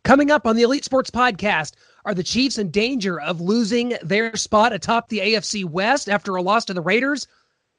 Coming up on the Elite Sports Podcast, are the Chiefs in danger of losing their spot atop the AFC West after a loss to the Raiders?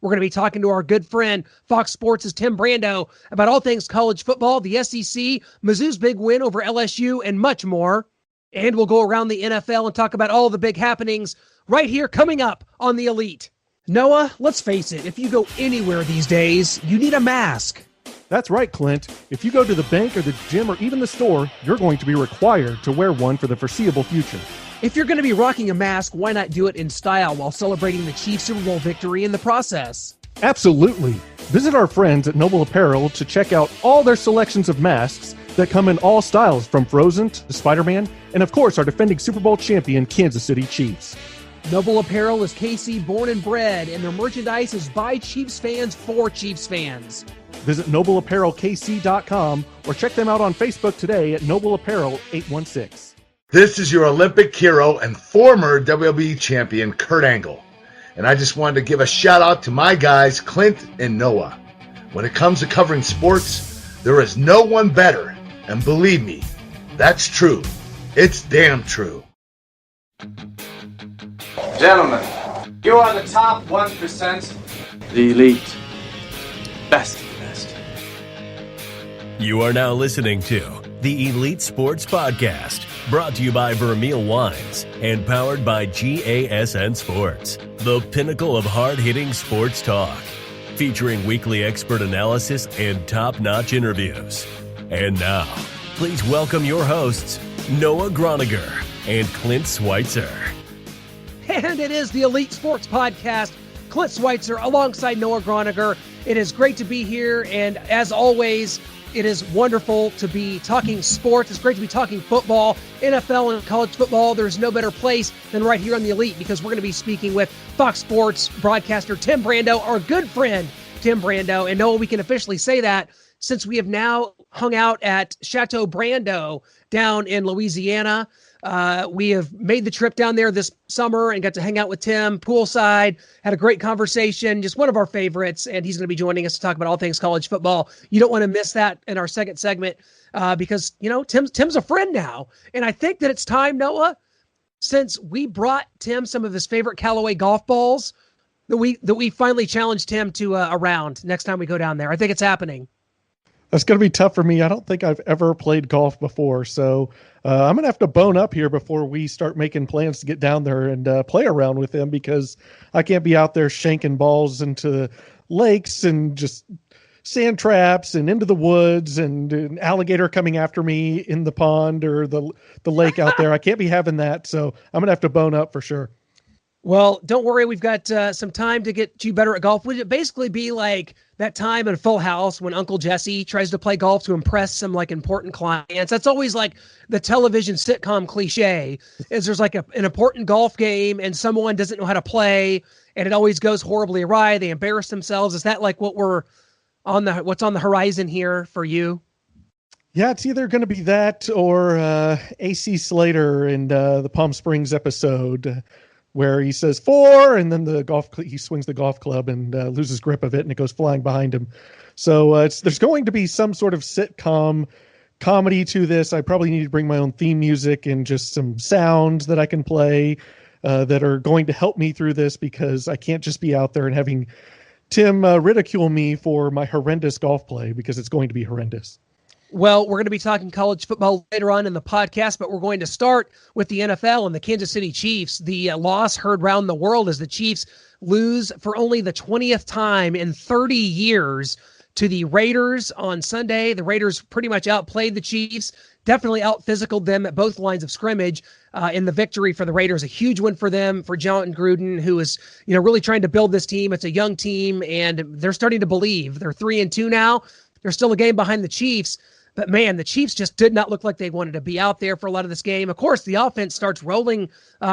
We're going to be talking to our good friend, Fox Sports' Tim Brando, about all things college football, the SEC, Mizzou's big win over LSU, and much more. And we'll go around the NFL and talk about all the big happenings right here coming up on the Elite. Noah, let's face it, if you go anywhere these days, you need a mask. That's right, Clint. If you go to the bank or the gym or even the store, you're going to be required to wear one for the foreseeable future. If you're going to be rocking a mask, why not do it in style while celebrating the Chiefs Super Bowl victory in the process? Absolutely. Visit our friends at Noble Apparel to check out all their selections of masks that come in all styles, from Frozen to Spider-Man, and of course our defending Super Bowl champion Kansas City Chiefs. Noble Apparel is KC born and bred, and their merchandise is by Chiefs fans for Chiefs fans. Visit NobleApparelKC.com or check them out on Facebook today at Noble Apparel 816. This is your Olympic hero and former WWE champion, Kurt Angle. And I just wanted to give a shout out to my guys, Clint and Noah. When it comes to covering sports, there is no one better. And believe me, that's true. It's damn true. Gentlemen, you are the top 1%. The elite. Best of the best. You are now listening to the Elite Sports Podcast, brought to you by Vermeil Wines and powered by GASN Sports, the pinnacle of hard-hitting sports talk, featuring weekly expert analysis and top-notch interviews. And now, please welcome your hosts, Noah Groniger and Clint Schweitzer. And it is the Elite Sports Podcast. Clint Schweitzer alongside Noah Groniger. It is great to be here, and as always, it is wonderful to be talking sports. It's great to be talking football, NFL, and college football. There's no better place than right here on the Elite, because we're going to be speaking with Fox Sports broadcaster Tim Brando, our good friend Tim Brando. And Noah, we can officially say that since we have now hung out at Chateau Brando down in Louisiana. We have made the trip down there this summer and got to hang out with Tim poolside, had a great conversation, just one of our favorites, and he's going to be joining us to talk about all things college football. You don't want to miss that in our second segment because, you know, Tim's a friend now. And I think that it's time, Noah, since we brought Tim some of his favorite Callaway golf balls, that we finally challenged him to a round next time we go down there. I think it's happening. That's going to be tough for me. I don't think I've ever played golf before, so I'm going to have to bone up here before we start making plans to get down there and play around with him, because I can't be out there shanking balls into lakes and just sand traps and into the woods and an alligator coming after me in the pond or the lake out there. I can't be having that, so I'm going to have to bone up for sure. Well, don't worry. We've got some time to get you better at golf. Would it basically be like that time in Full House when Uncle Jesse tries to play golf to impress some like important clients? That's always like the television sitcom cliche, is there's like an important golf game and someone doesn't know how to play and it always goes horribly awry. They embarrass themselves. Is that like what's on the horizon here for you? Yeah, it's either going to be that or AC Slater in the Palm Springs episode, where he says 4, and then he swings the golf club and loses grip of it, and it goes flying behind him. So there's going to be some sort of sitcom comedy to this. I probably need to bring my own theme music and just some sounds that I can play that are going to help me through this, because I can't just be out there and having Tim ridicule me for my horrendous golf play, because it's going to be horrendous. Well, we're going to be talking college football later on in the podcast, but we're going to start with the NFL and the Kansas City Chiefs. The loss heard round the world as the Chiefs lose for only the 20th time in 30 years to the Raiders on Sunday. The Raiders pretty much outplayed the Chiefs, definitely out-physicaled them at both lines of scrimmage in the victory for the Raiders. A huge win for them, for John Gruden, who is really trying to build this team. It's a young team, and they're starting to believe. They're 3-2 now. They're still a game behind the Chiefs. But, man, the Chiefs just did not look like they wanted to be out there for a lot of this game. Of course, the offense starts rolling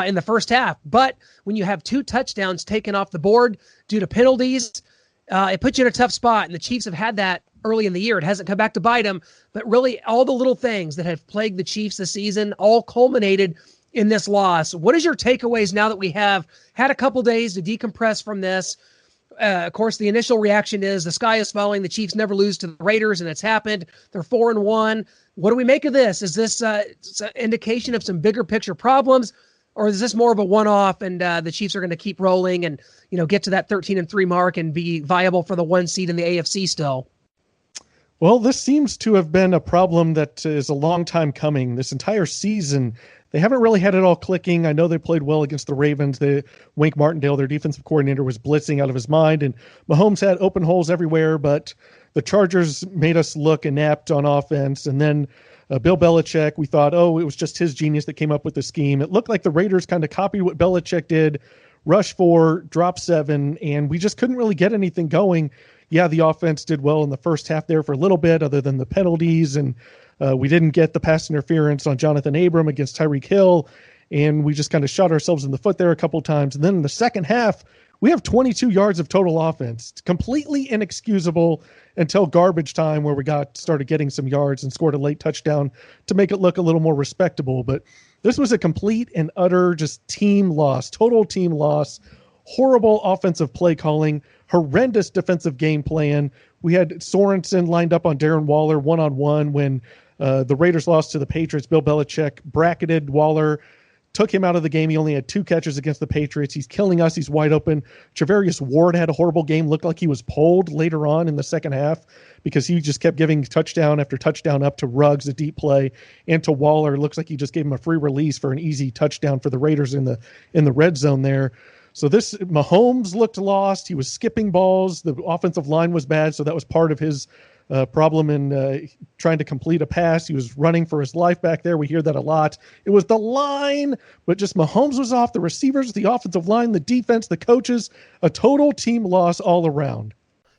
in the first half. But when you have 2 touchdowns taken off the board due to penalties, it puts you in a tough spot. And the Chiefs have had that early in the year. It hasn't come back to bite them. But really, all the little things that have plagued the Chiefs this season all culminated in this loss. What is your takeaways now that we have had a couple days to decompress from this? Of course, the initial reaction is the sky is falling. The Chiefs never lose to the Raiders, and it's happened. They're 4-1. What do we make of this? Is this an indication of some bigger picture problems, or is this more of a one-off and the Chiefs are going to keep rolling and, get to that 13-3 mark and be viable for the 1 seed in the AFC still? Well, this seems to have been a problem that is a long time coming. This entire season, they haven't really had it all clicking. I know they played well against the Ravens. Wink Martindale, their defensive coordinator, was blitzing out of his mind, and Mahomes had open holes everywhere, but the Chargers made us look inept on offense. And then Bill Belichick, we thought, it was just his genius that came up with the scheme. It looked like the Raiders kind of copied what Belichick did, rush 4, drop 7, and we just couldn't really get anything going. Yeah, the offense did well in the first half there for a little bit, other than the penalties, and we didn't get the pass interference on Jonathan Abram against Tyreek Hill, and we just kind of shot ourselves in the foot there a couple times. And then in the second half, we have 22 yards of total offense. It's completely inexcusable until garbage time, where we started getting some yards and scored a late touchdown to make it look a little more respectable. But this was a complete and utter just team loss, total team loss, horrible offensive play calling, horrendous defensive game plan. We had Sorensen lined up on Darren Waller one-on-one when the Raiders lost to the Patriots. Bill Belichick bracketed Waller, took him out of the game. He only had 2 catches against the Patriots. He's killing us. He's wide open. Charvarius Ward had a horrible game. Looked like he was pulled later on in the second half because he just kept giving touchdown after touchdown up to Ruggs, a deep play, and to Waller. Looks like he just gave him a free release for an easy touchdown for the Raiders in the red zone there. So Mahomes looked lost. He was skipping balls. The offensive line was bad, so that was part of his problem in trying to complete a pass. He was running for his life back there. We hear that a lot. It was the line, but just Mahomes was off. The receivers, the offensive line, the defense, the coaches, a total team loss all around.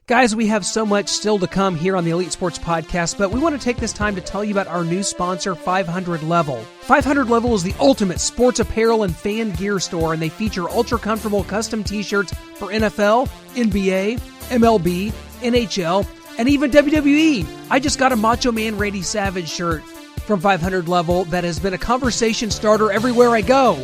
Guys, we have so much still to come here on the Elite Sports Podcast, but we want to take this time to tell you about our new sponsor, 500 Level. 500 Level is the ultimate sports apparel and fan gear store, and they feature ultra-comfortable custom t-shirts for NFL, NBA, MLB, NHL, and even WWE. I just got a Macho Man Randy Savage shirt from 500 Level that has been a conversation starter everywhere I go.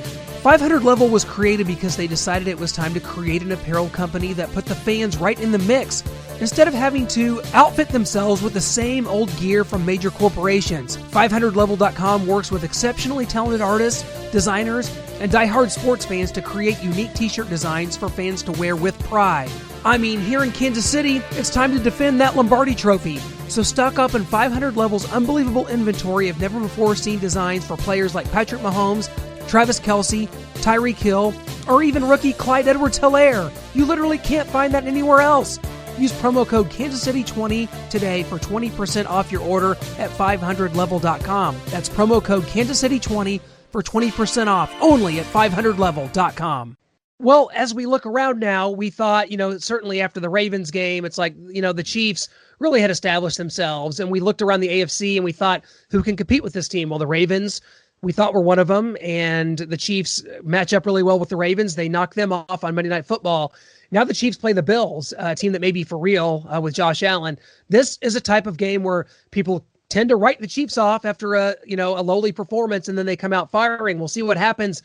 500 Level was created because they decided it was time to create an apparel company that put the fans right in the mix, instead of having to outfit themselves with the same old gear from major corporations. 500level.com works with exceptionally talented artists, designers, and diehard sports fans to create unique t-shirt designs for fans to wear with pride. I mean, here in Kansas City, it's time to defend that Lombardi trophy. So stock up in 500 Level's unbelievable inventory of never-before-seen designs for players like Patrick Mahomes, Travis Kelce, Tyreek Hill, or even rookie Clyde Edwards-Helaire. You literally can't find that anywhere else. Use promo code KansasCity20 today for 20% off your order at 500level.com. That's promo code KansasCity20 for 20% off only at 500level.com. Well, as we look around now, we thought, certainly after the Ravens game, it's like, the Chiefs really had established themselves. And we looked around the AFC and we thought, who can compete with this team? Well, the Ravens, we thought were one of them. And the Chiefs match up really well with the Ravens. They knocked them off on Monday Night Football. Now the Chiefs play the Bills, a team that may be for real with Josh Allen. This is a type of game where people tend to write the Chiefs off after a lowly performance, and then they come out firing. We'll see what happens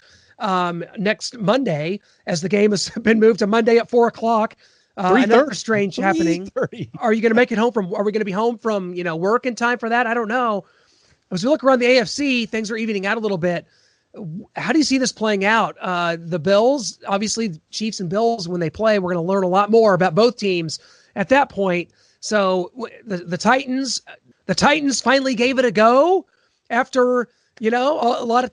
next Monday, as the game has been moved to Monday at 4:00. Another strange happening. Are you going to make it home are we going to be home from, work in time for that? I don't know. As we look around the AFC, things are evening out a little bit. How do you see this playing out? The Bills, obviously Chiefs and Bills, when they play, we're going to learn a lot more about both teams at that point. So the Titans finally gave it a go after, a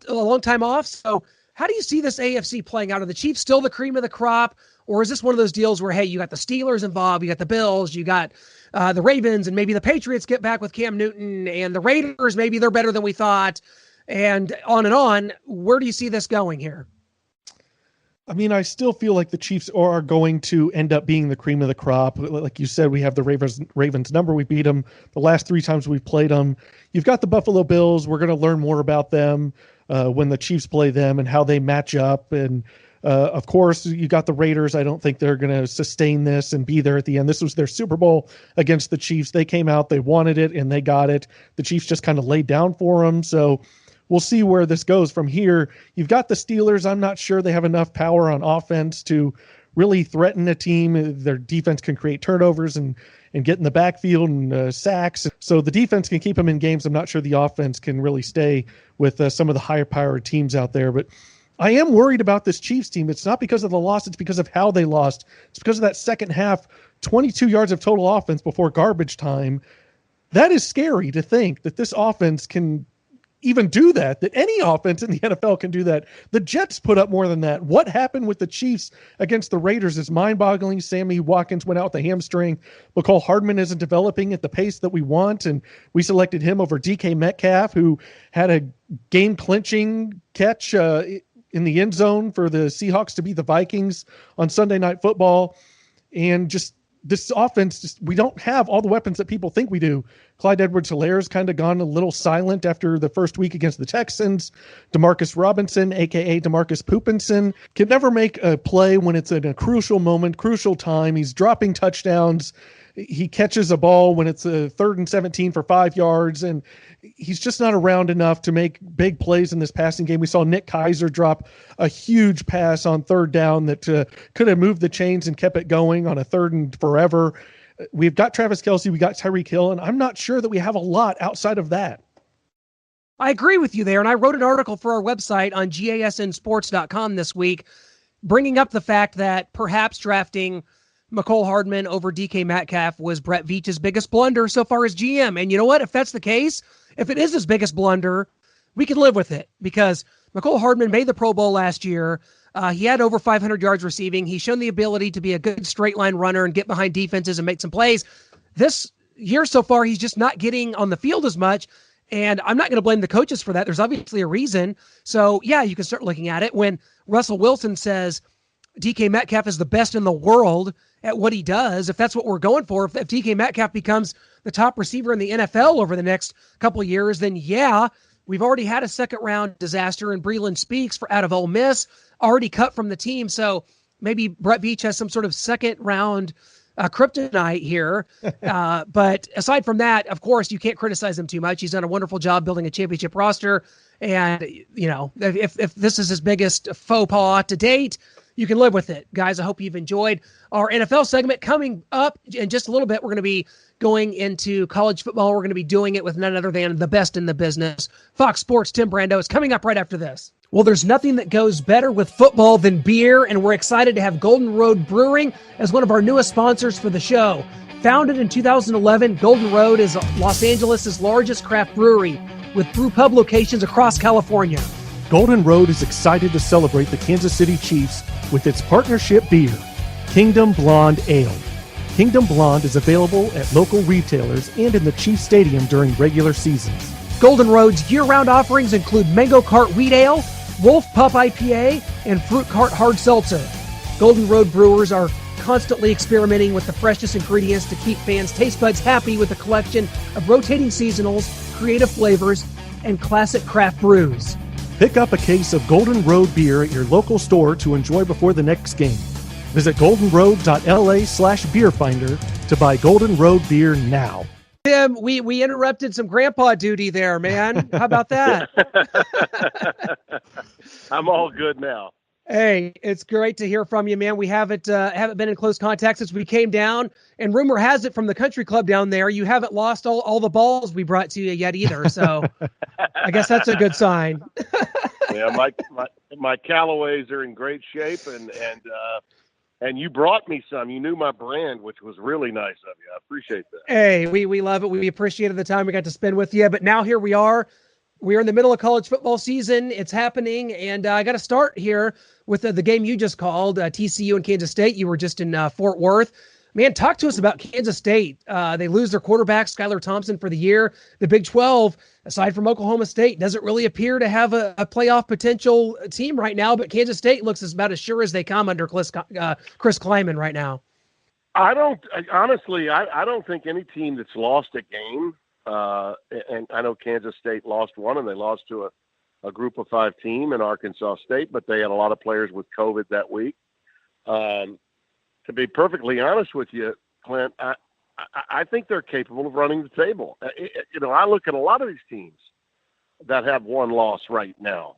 long time off. So how do you see this AFC playing out? Are the Chiefs still the cream of the crop? Or is this one of those deals where, hey, you got the Steelers involved, you got the Bills, you got the Ravens, and maybe the Patriots get back with Cam Newton, and the Raiders, maybe they're better than we thought, and on and on. Where do you see this going here? I mean, I still feel like the Chiefs are going to end up being the cream of the crop. Like you said, we have the Ravens number. We beat them the last 3 times we've played them. You've got the Buffalo Bills. We're going to learn more about them when the Chiefs play them and how they match up. And of course, you got the Raiders. I don't think they're going to sustain this and be there at the end. This was their Super Bowl against the Chiefs. They came out, they wanted it, and they got it. The Chiefs just kind of laid down for them. So we'll see where this goes from here. You've got the Steelers. I'm not sure they have enough power on offense to really threaten a team. Their defense can create turnovers and and get in the backfield and sacks. So the defense can keep them in games. I'm not sure the offense can really stay with some of the higher powered teams out there. But I am worried about this Chiefs team. It's not because of the loss. It's because of how they lost. It's because of that second half, 22 yards of total offense before garbage time. That is scary to think that this offense can even do that any offense in the NFL can do that. The Jets put up more than that. What happened with the Chiefs against the Raiders is mind-boggling. Sammy Watkins went out with a hamstring. McCole Hardman isn't developing at the pace that we want, and we selected him over DK Metcalf, who had a game-clinching catch in the end zone for the Seahawks to beat the Vikings on Sunday Night Football. And just this offense, we don't have all the weapons that people think we do. Clyde Edwards-Hilaire's kind of gone a little silent after the first week against the Texans. Demarcus Robinson, a.k.a. Demarcus Poopinson, can never make a play when it's in a crucial moment, crucial time. He's dropping touchdowns. He catches a ball when it's a 3rd and 17 for 5 yards, and he's just not around enough to make big plays in this passing game. We saw Nick Keiser drop a huge pass on 3rd down that could have moved the chains and kept it going on a 3rd and forever. We've got Travis Kelce, we got Tyreek Hill, and I'm not sure that we have a lot outside of that. I agree with you there, and I wrote an article for our website on gasnsports.com this week, bringing up the fact that perhaps drafting McCole Hardman over DK Metcalf was Brett Veach's biggest blunder so far as GM. And you know what? If that's the case, if it is his biggest blunder, we can live with it, because McCole Hardman made the Pro Bowl last year. He had over 500 yards receiving. He's shown the ability to be a good straight line runner and get behind defenses and make some plays. This year so far, he's just not getting on the field as much. And I'm not going to blame the coaches for that. There's obviously a reason. So yeah, you can start looking at it. When Russell Wilson says DK Metcalf is the best in the world at what he does, if that's what we're going for, if DK Metcalf becomes the top receiver in the NFL over the next couple of years, then yeah, we've already had a second-round disaster in Breeland Speaks out of Ole Miss, already cut from the team. So maybe Brett Veach has some sort of second-round kryptonite here. But aside from that, of course, you can't criticize him too much. He's done a wonderful job building a championship roster. And, you know, if this is his biggest faux pas to date, you can live with it. Guys, I hope you've enjoyed our NFL segment. Coming up in just a little bit, we're going to be going into college football. We're going to be doing it with none other than the best in the business. Fox Sports Tim Brando is coming up right after this. Well, there's nothing that goes better with football than beer, and we're excited to have Golden Road Brewing as one of our newest sponsors for the show. Founded in 2011, Golden Road is Los Angeles' largest craft brewery with brew pub locations across California. Golden Road is excited to celebrate the Kansas City Chiefs with its partnership beer, Kingdom Blonde Ale. Kingdom Blonde is available at local retailers and in the Chiefs Stadium during regular seasons. Golden Road's year-round offerings include Mango Cart Wheat Ale, Wolf Pup IPA, and Fruit Cart Hard Seltzer. Golden Road brewers are constantly experimenting with the freshest ingredients to keep fans' taste buds happy with a collection of rotating seasonals, creative flavors, and classic craft brews. Pick up a case of Golden Road beer at your local store to enjoy before the next game. Visit goldenroad.la/beerfinder to buy Golden Road beer now. Tim, we interrupted some grandpa duty there, man. How about that? I'm all good now. Hey, it's great to hear from you, man. We haven't been in close contact since we came down, and rumor has it from the country club down there, you haven't lost all the balls we brought to you yet either. So I guess that's a good sign. Yeah, my Callaways are in great shape, and you brought me some. You knew my brand, which was really nice of you. I appreciate that. Hey, we love it. We appreciated the time we got to spend with you. But now here we are. We are in the middle of college football season. It's happening, and I got to start here with the game you just called, TCU and Kansas State. You were just in Fort Worth. Man, talk to us about Kansas State. They lose their quarterback, Skylar Thompson, for the year. The Big 12, aside from Oklahoma State, doesn't really appear to have a playoff potential team right now, but Kansas State looks about as sure as they come under Chris Kleiman right now. I don't think any team that's lost a game, and I know Kansas State lost one, and they lost to a group of 5 team in Arkansas State, but they had a lot of players with COVID that week. To be perfectly honest with you, Clint, I think they're capable of running the table. I look at a lot of these teams that have one loss right now.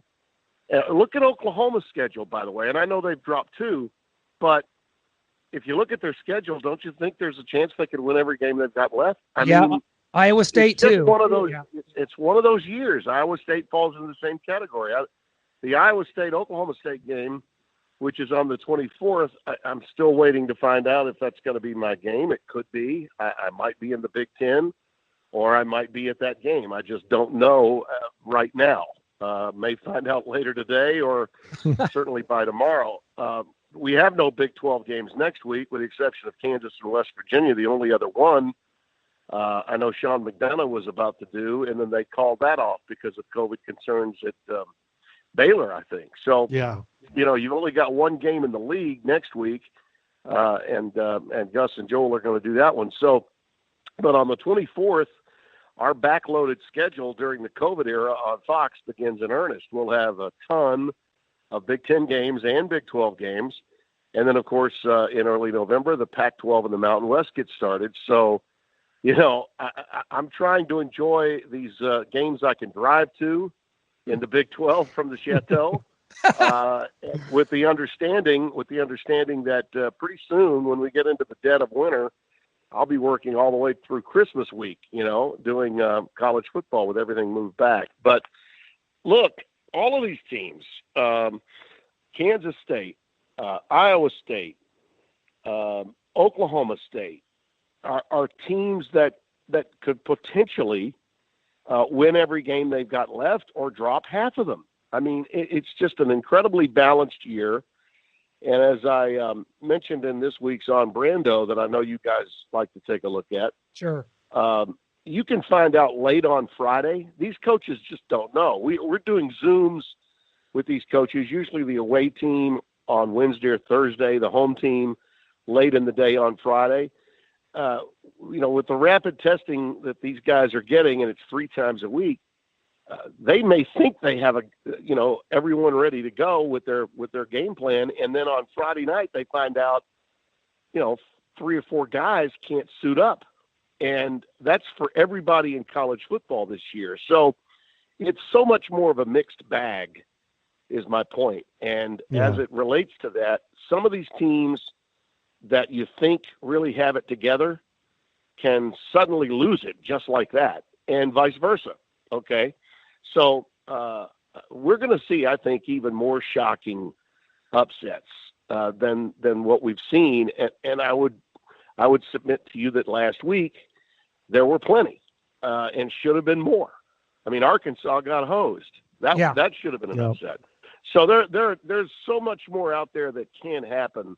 Look at Oklahoma's schedule, by the way, and I know they've dropped 2, but if you look at their schedule, don't you think there's a chance they could win every game they've got left? I yeah, mean, Iowa State it's just too. One of those. Yeah. It's one of those years. Iowa State falls in the same category. The Iowa State-Oklahoma State game, which is on the 24th, I'm still waiting to find out if that's going to be my game. It could be. I might be in the Big Ten, or I might be at that game. I just don't know right now. May find out later today, or certainly by tomorrow. We have no Big 12 games next week, with the exception of Kansas and West Virginia, the only other one I know Sean McDonough was about to do, and then they called that off because of COVID concerns at Baylor, I think. So, Yeah. You've only got one game in the league next week, and Gus and Joel are going to do that one. So, but on the 24th, our backloaded schedule during the COVID era on Fox begins in earnest. We'll have a ton of Big Ten games and Big 12 games. And then, of course, in early November, the Pac-12 and the Mountain West get started. So, I'm trying to enjoy these games I can drive to in the Big 12 from the Chateau, with the understanding that pretty soon, when we get into the dead of winter, I'll be working all the way through Christmas week, doing college football with everything moved back. But look, all of these teams, Kansas State, Iowa State, Oklahoma State, are teams that could potentially win every game they've got left or drop half of them. I mean, it's just an incredibly balanced year. And as I mentioned in this week's On Brando, that I know you guys like to take a look at. Sure. You can find out late on Friday. These coaches just don't know. We're doing Zooms with these coaches, usually the away team on Wednesday or Thursday, the home team late in the day on Friday. With the rapid testing that these guys are getting, and it's 3 times a week, they may think they have everyone ready to go with their game plan, and then on Friday night they find out, 3 or 4 guys can't suit up, and that's for everybody in college football this year. So it's so much more of a mixed bag, is my point. And as it relates to that, some of these teams that you think really have it together can suddenly lose it just like that, and vice versa. Okay. So we're going to see, I think, even more shocking upsets than what we've seen. And I would submit to you that last week there were plenty and should have been more. I mean, Arkansas got hosed. That should have been an upset. So there's so much more out there that can happen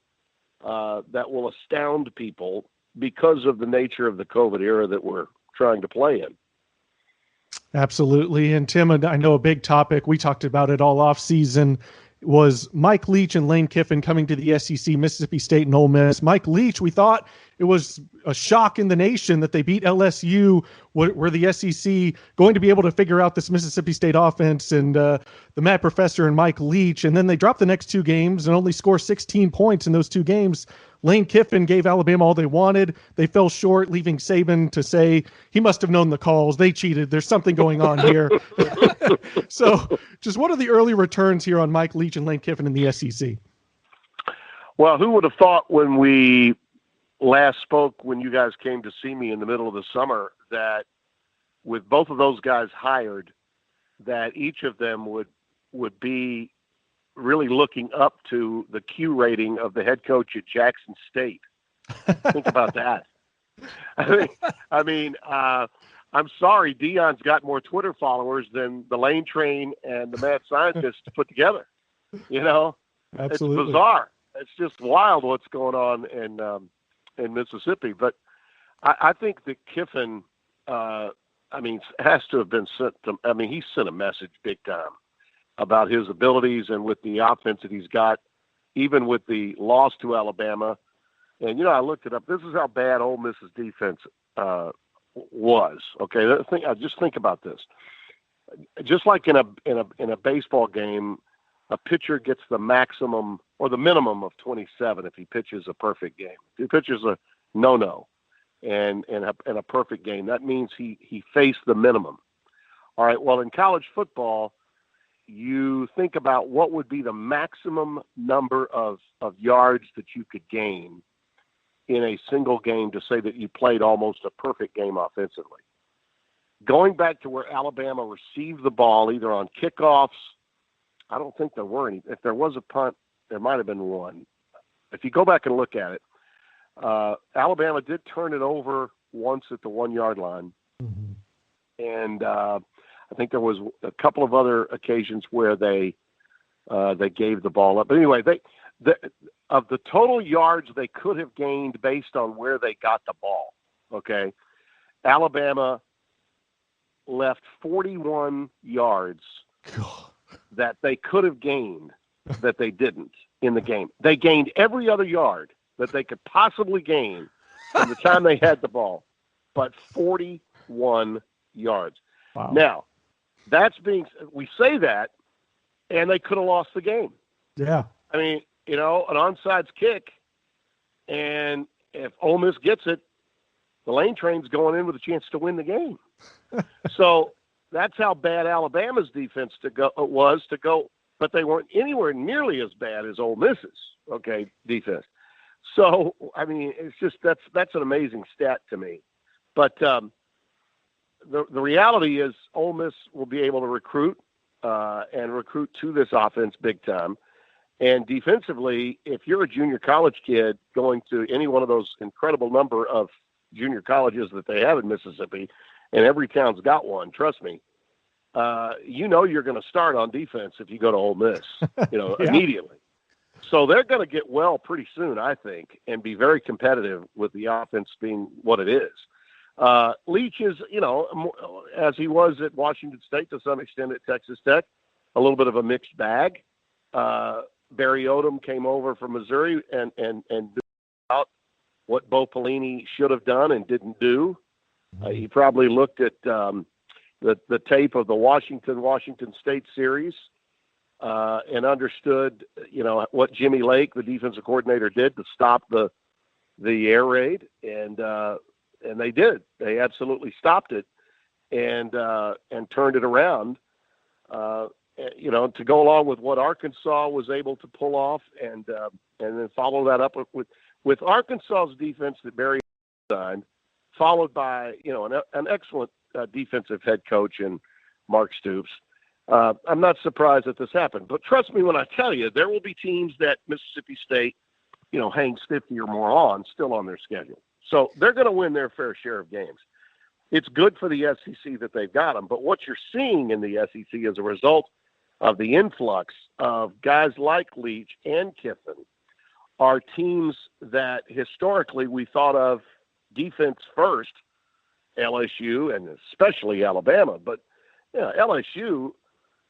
that will astound people because of the nature of the COVID era that we're trying to play in. Absolutely. And Tim, I know a big topic, we talked about it all off season, was Mike Leach and Lane Kiffin coming to the SEC, Mississippi State and Ole Miss. Mike Leach, we thought it was a shock in the nation that they beat LSU. Were the SEC going to be able to figure out this Mississippi State offense and the Matt Professor and Mike Leach? And then they dropped the next 2 games and only score 16 points in those 2 games. Lane Kiffin gave Alabama all they wanted. They fell short, leaving Saban to say he must have known the calls. They cheated. There's something going on here. So just what are the early returns here on Mike Leach and Lane Kiffin in the SEC? Well, who would have thought when we last spoke, when you guys came to see me in the middle of the summer, that with both of those guys hired, that each of them would be really looking up to the Q rating of the head coach at Jackson State. Think about that. I mean, I'm sorry, Deion's got more Twitter followers than the Lane Train and the Mad Scientist put together. Absolutely. It's bizarre. It's just wild what's going on in Mississippi. But I think that Kiffin, has to have been sent to. I mean, he sent a message big time about his abilities and with the offense that he's got, even with the loss to Alabama. And, I looked it up. This is how bad Ole Miss's defense was. Okay, just think about this. Just like in a baseball game, a pitcher gets the maximum or the minimum of 27 if he pitches a perfect game. If he pitches a no-no and a perfect game, that means he faced the minimum. All right, well, in college football, you think about what would be the maximum number of yards that you could gain in a single game to say that you played almost a perfect game offensively. Going back to where Alabama received the ball, either on kickoffs, I don't think there were any. If there was a punt, there might have been one. If you go back and look at it, Alabama did turn it over once at the 1-yard line. Mm-hmm. And I think there was a couple of other occasions where they gave the ball up. But anyway, of the total yards they could have gained based on where they got the ball, okay, Alabama left 41 yards that they could have gained that they didn't in the game. They gained every other yard that they could possibly gain from the time they had the ball, but 41 yards. Wow. Now, we say that, and they could have lost the game. Yeah. I mean, an onside kick, and if Ole Miss gets it, the Lane Train's going in with a chance to win the game. So that's how bad Alabama's defense was to go, but they weren't anywhere nearly as bad as Ole Miss's, defense. So, I mean, it's just that's an amazing stat to me. But the reality is Ole Miss will be able to recruit to this offense big time. And defensively, if you're a junior college kid going to any one of those incredible number of junior colleges that they have in Mississippi, and every town's got one, trust me, you're going to start on defense if you go to Ole Miss, Yeah. immediately. So they're going to get well pretty soon, I think, and be very competitive with the offense being what it is. Leach is, as he was at Washington State, to some extent at Texas Tech, a little bit of a mixed bag. Barry Odom came over from Missouri and did out what Bo Pelini should have done and didn't do. He probably looked at the tape of the Washington State series and understood, what Jimmy Lake, the defensive coordinator, did to stop the air raid, and they did. They absolutely stopped it and turned it around. To go along with what Arkansas was able to pull off, and then follow that up with Arkansas's defense that Barry designed, followed by an excellent defensive head coach in Mark Stoops. I'm not surprised that this happened, but trust me when I tell you, there will be teams that Mississippi State, hangs 50 or more on still on their schedule. So they're going to win their fair share of games. It's good for the SEC that they've got them, but what you're seeing in the SEC as a result of the influx of guys like Leach and Kiffin are teams that historically we thought of defense first, LSU and especially Alabama. But LSU,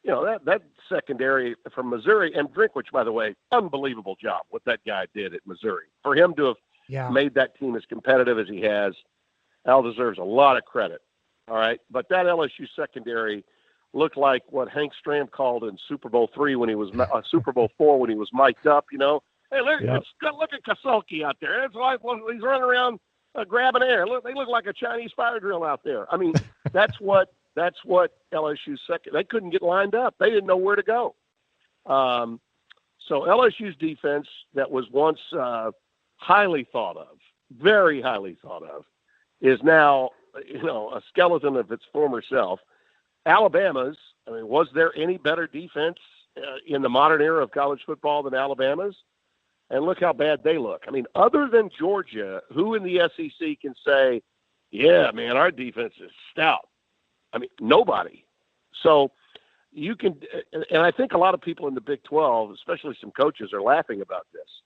that secondary from Missouri, and Drinkwich, by the way, unbelievable job what that guy did at Missouri. For him to have made that team as competitive as he has, Al deserves a lot of credit. All right, but that LSU secondary looked like what Hank Stram called in Super Bowl III when he was Super Bowl IV when he was mic'd up. Hey, look at Kasulki out there. It's like he's running around grabbing air. Look, they look like a Chinese fire drill out there. I mean, that's what LSU's second. They couldn't get lined up. They didn't know where to go. So LSU's defense that was once highly thought of, very highly thought of, is now a skeleton of its former self. Alabama's, was there any better defense in the modern era of college football than Alabama's? And look how bad they look. Other than Georgia, who in the SEC can say, yeah, man, our defense is stout? Nobody. So you can, and I think a lot of people in the Big 12, especially some coaches, are laughing about this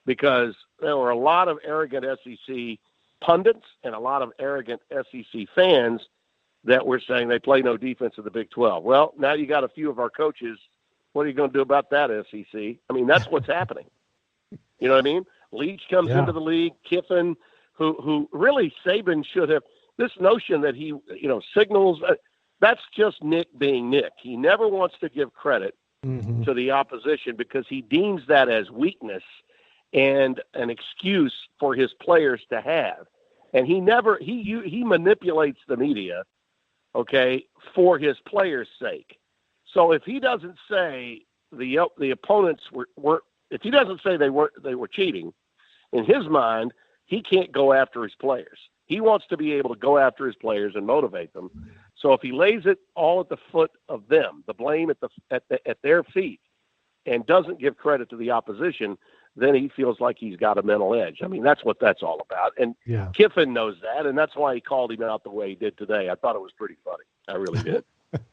because there were a lot of arrogant SEC pundits and a lot of arrogant SEC fans that were saying they play no defense in the Big 12. Well, now you got a few of our coaches. What are you going to do about that, SEC? That's what's happening. You know what I mean? Leach comes into the league. Kiffin, who really Saban should have. This notion that he, signals, that's just Nick being Nick. He never wants to give credit to the opposition because he deems that as weakness and an excuse for his players to have. And he manipulates the media, for his players' sake. So if he doesn't say the opponents were if he doesn't say they were cheating, in his mind, he can't go after his players. He wants to be able to go after his players and motivate them. So if he lays it all at the foot of them, the blame at their feet, and doesn't give credit to the opposition, then he feels like he's got a mental edge. I mean, that's what that's all about. And Kiffin knows that, and that's why he called him out the way he did today. I thought it was pretty funny. I really did.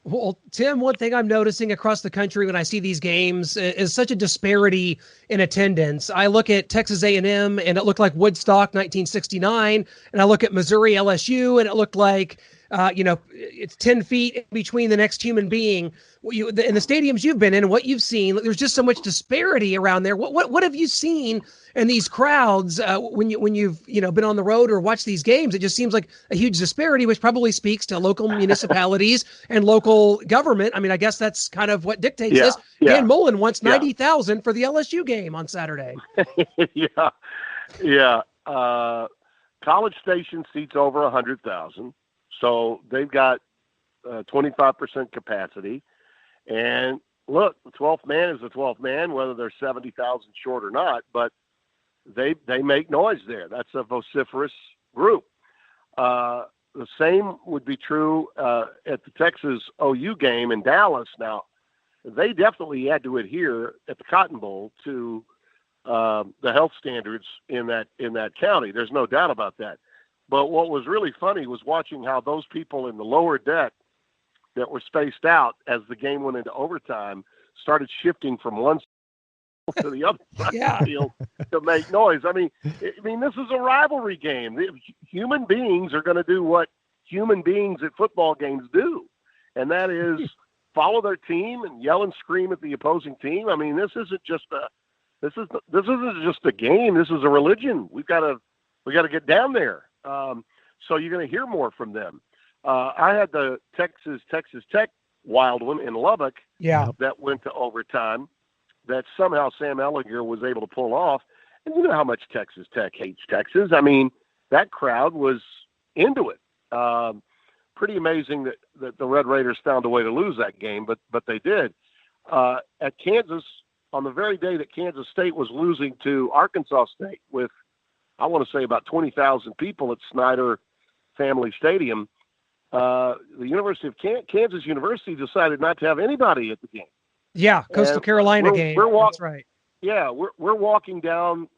Well, Tim, one thing I'm noticing across the country when I see these games is such a disparity in attendance. I look at Texas A&M, and it looked like Woodstock 1969, and I look at Missouri LSU, and it looked like it's 10 feet between the next human being. In the stadiums you've been in and what you've seen, there's just so much disparity around there. What have you seen in these crowds when you've been on the road or watched these games? It just seems like a huge disparity, which probably speaks to local municipalities and local government. I mean, I guess that's kind of what dictates this. Yeah. Dan Mullen wants 90,000 for the LSU game on Saturday. College Station seats over 100,000. So they've got 25% capacity. And look, the 12th man is the 12th man, whether they're 70,000 short or not, but they make noise there. That's a vociferous group. The same would be true at the Texas OU game in Dallas. Now, they definitely had to adhere at the Cotton Bowl to the health standards in that county. There's no doubt about that. But what was really funny was watching how those people in the lower deck that were spaced out as the game went into overtime started shifting from one to the other side of the field to make noise. I mean, this is a rivalry game. Human beings are going to do what human beings at football games do, and that is follow their team and yell and scream at the opposing team. I mean, this isn't just a game. This is a religion. We got to get down there. So you're going to hear more from them. I had the Texas Tech wild one in Lubbock that went to overtime that somehow Sam Ehlinger was able to pull off. And you know how much Texas Tech hates Texas. I mean, that crowd was into it. Pretty amazing that the Red Raiders found a way to lose that game, but they did. At Kansas, on the very day that Kansas State was losing to Arkansas State with, I want to say, about 20,000 people at Snyder Family Stadium, the University of Kansas University decided not to have anybody at the game. Yeah, Coastal Carolina game. That's right. Yeah, we're walking down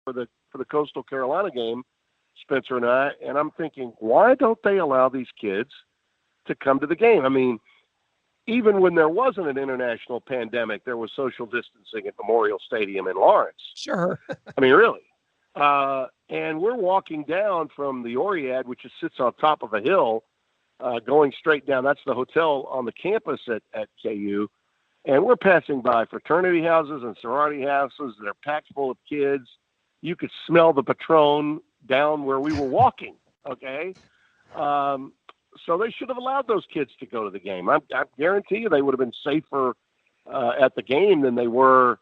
for the Coastal Carolina game, Spencer and I, and I'm thinking, why don't they allow these kids to come to the game? I mean, even when there wasn't an international pandemic, there was social distancing at Memorial Stadium in Lawrence. Sure. I mean, really. And we're walking down from the Oriad, which sits on top of a hill, going straight down. That's the hotel on the campus at KU. And we're passing by fraternity houses and sorority houses that are packed full of kids. You could smell the Patron down where we were walking. Okay. So they should have allowed those kids to go to the game. I guarantee you they would have been safer at the game than they were,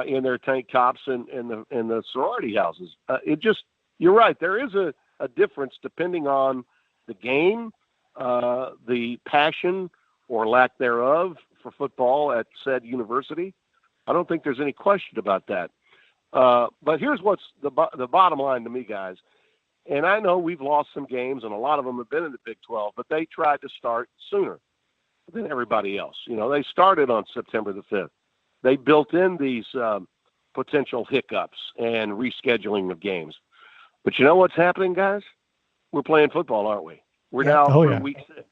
in their tank tops and in the sorority houses. You're right. There is a difference depending on the game, the passion or lack thereof for football at said university. I don't think there's any question about that. But here's what's the bottom line to me, guys. And I know we've lost some games, and a lot of them have been in the Big 12, but they tried to start sooner than everybody else. They started on September the 5th. They built in these potential hiccups and rescheduling of games. But you know what's happening, guys? We're playing football, aren't we? We're now in week 6.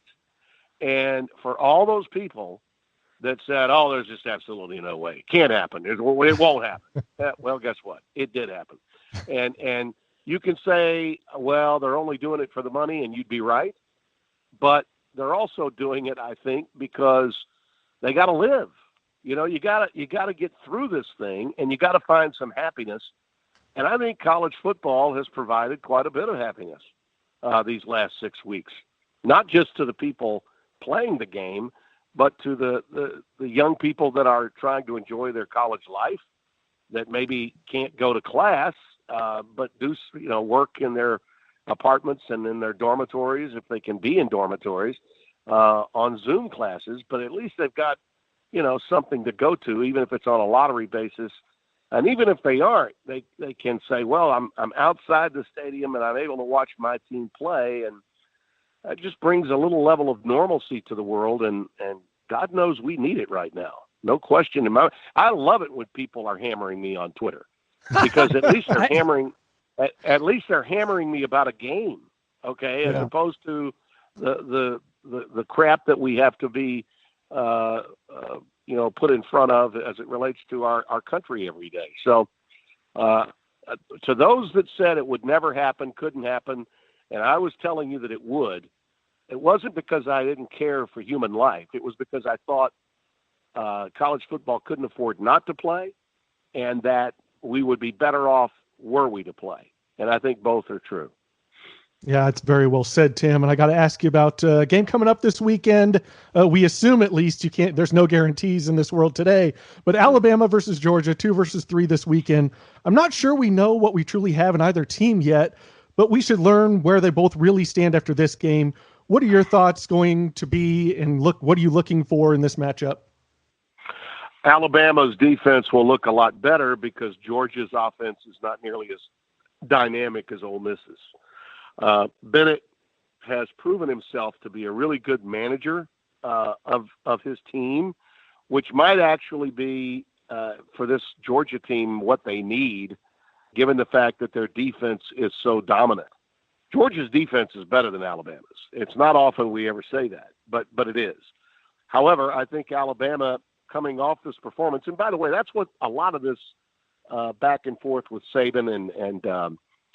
And for all those people that said, there's just absolutely no way. It can't happen. It won't happen. Well, guess what? It did happen. And you can say, well, they're only doing it for the money, and you'd be right. But they're also doing it, I think, because they got to live. You got to get through this thing, and you got to find some happiness. And I think college football has provided quite a bit of happiness these last 6 weeks, not just to the people playing the game, but to the young people that are trying to enjoy their college life, that maybe can't go to class, but do work in their apartments and in their dormitories, if they can be in dormitories, on Zoom classes. But at least they've got something to go to, even if it's on a lottery basis And even if they aren't, they can say, well, I'm outside the stadium and I'm able to watch my team play. And that just brings a little level of normalcy to the world. And God knows we need it right now. No question. I love it when people are hammering me on Twitter, because at least they're hammering me about a game. Okay. As opposed to the crap that we have to be, put in front of as it relates to our country every day. So to those that said it would never happen, couldn't happen, and I was telling you that it would, it wasn't because I didn't care for human life. It was because I thought college football couldn't afford not to play, and that we would be better off were we to play. And I think both are true. Yeah, it's very well said, Tim. And I got to ask you about a game coming up this weekend. We assume at least there's no guarantees in this world today, but Alabama versus Georgia, 2 versus 3 this weekend. I'm not sure we know what we truly have in either team yet, but we should learn where they both really stand after this game. What are your thoughts going to be, and what are you looking for in this matchup? Alabama's defense will look a lot better because Georgia's offense is not nearly as dynamic as Ole Miss's. Bennett has proven himself to be a really good manager of his team, which might actually be for this Georgia team what they need, given the fact that their defense is so dominant. Georgia's defense is better than Alabama's. It's not often we ever say that, but it is. However, I think Alabama coming off this performance, and by the way, that's what a lot of this back and forth with Saban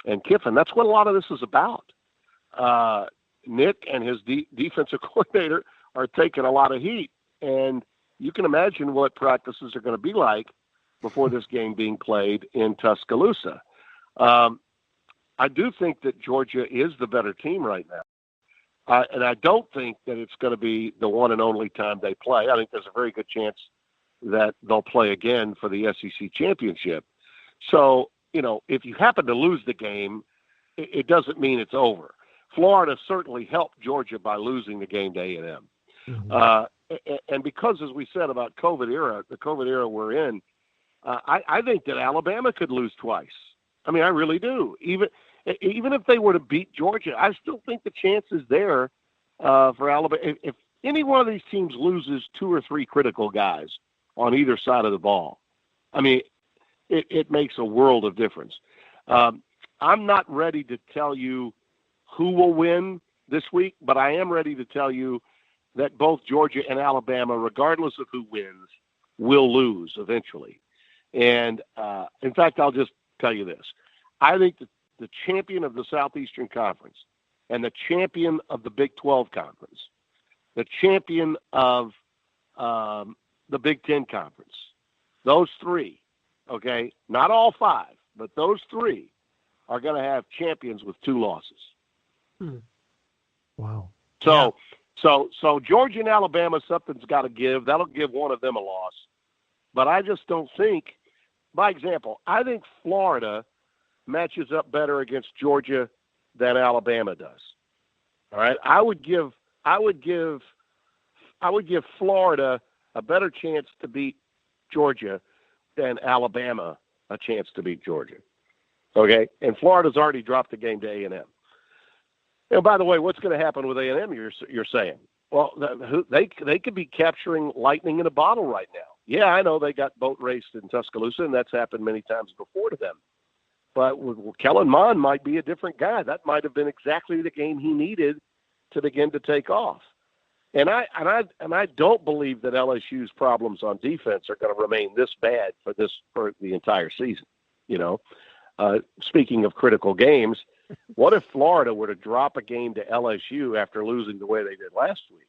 and Kiffin, that's what a lot of this is about. Nick and his defensive coordinator are taking a lot of heat, and you can imagine what practices are going to be like before this game being played in Tuscaloosa. I do think that Georgia is the better team right now. And I don't think that it's going to be the one and only time they play. I think there's a very good chance that they'll play again for the SEC championship. So, if you happen to lose the game, it doesn't mean it's over. Florida certainly helped Georgia by losing the game to A&M. Mm-hmm. And because, as we said about the COVID era we're in, I think that Alabama could lose twice. I mean, I really do. Even if they were to beat Georgia, I still think the chance is there for Alabama. If any one of these teams loses 2 or 3 critical guys on either side of the ball, I mean, it makes a world of difference. I'm not ready to tell you who will win this week, but I am ready to tell you that both Georgia and Alabama, regardless of who wins, will lose eventually. And in fact, I'll just tell you this. I think that the champion of the Southeastern Conference and the champion of the Big 12 Conference, the champion of the Big 10 Conference, those 3, okay, not all 5, but those 3 are going to have champions with 2 losses. Wow. So Georgia and Alabama, something's got to give. That'll give one of them a loss. But I just don't think, by example, I think Florida matches up better against Georgia than Alabama does. All right. I would give Florida a better chance to beat Georgia than Alabama a chance to beat Georgia. Okay. And Florida's already dropped the game to A&M. And by the way, what's going to happen with A&M? You're saying, well, they could be capturing lightning in a bottle right now. Yeah, I know they got boat raced in Tuscaloosa, and that's happened many times before to them. But Kellen Mond might be a different guy. That might have been exactly the game he needed to begin to take off. And I don't believe that LSU's problems on defense are going to remain this bad for the entire season. Speaking of critical games, what if Florida were to drop a game to LSU after losing the way they did last week?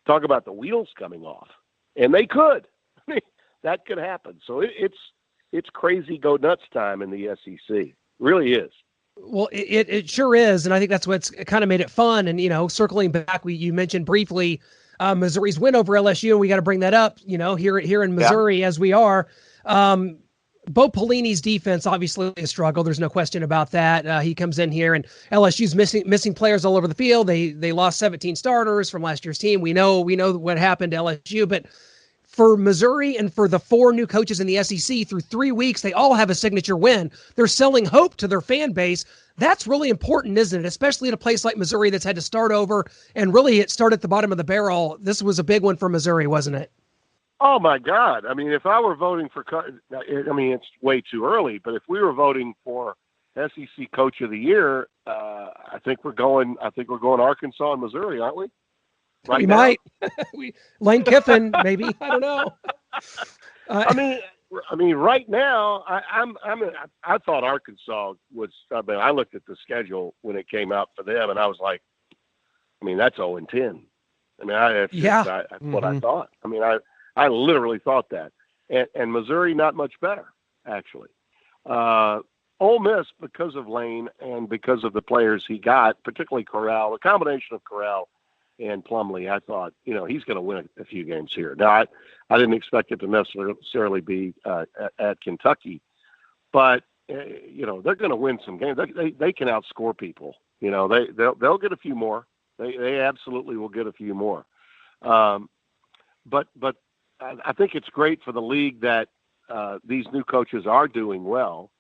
Talk about the wheels coming off, and they could. I mean, that could happen. So it's crazy go nuts time in the SEC. Really is. Well, it sure is, and I think that's what's kind of made it fun. And circling back, you mentioned briefly Missouri's win over LSU, and we got to bring that up. Here in Missouri, as we are. Bo Pelini's defense obviously a struggle. There's no question about that. He comes in here, and LSU's missing players all over the field. They lost 17 starters from last year's team. We know what happened to LSU, but for Missouri and for the 4 new coaches in the SEC, through 3 weeks, they all have a signature win. They're selling hope to their fan base. That's really important, isn't it? Especially at a place like Missouri that's had to start over and really it started at the bottom of the barrel. This was a big one for Missouri, wasn't it? Oh, my God. I mean, if I were voting for – I mean, it's way too early, but if we were voting for SEC Coach of the Year, I think we're going Arkansas and Missouri, aren't we? Right we now? might. Lane Kiffin, maybe. I don't know. I mean, right now, I thought Arkansas was. I mean, I looked at the schedule when it came out for them, and I was like, I mean, that's 0-10. I mean, that's what I thought. I mean, I literally thought that, and Missouri not much better actually. Ole Miss, because of Lane and because of the players he got, particularly Corral, a combination of Corral and Plumlee, I thought, he's going to win a few games here. Now, I didn't expect it to necessarily be at Kentucky, but they're going to win some games. They can outscore people. They'll get a few more. They absolutely will get a few more. But I think it's great for the league that these new coaches are doing well,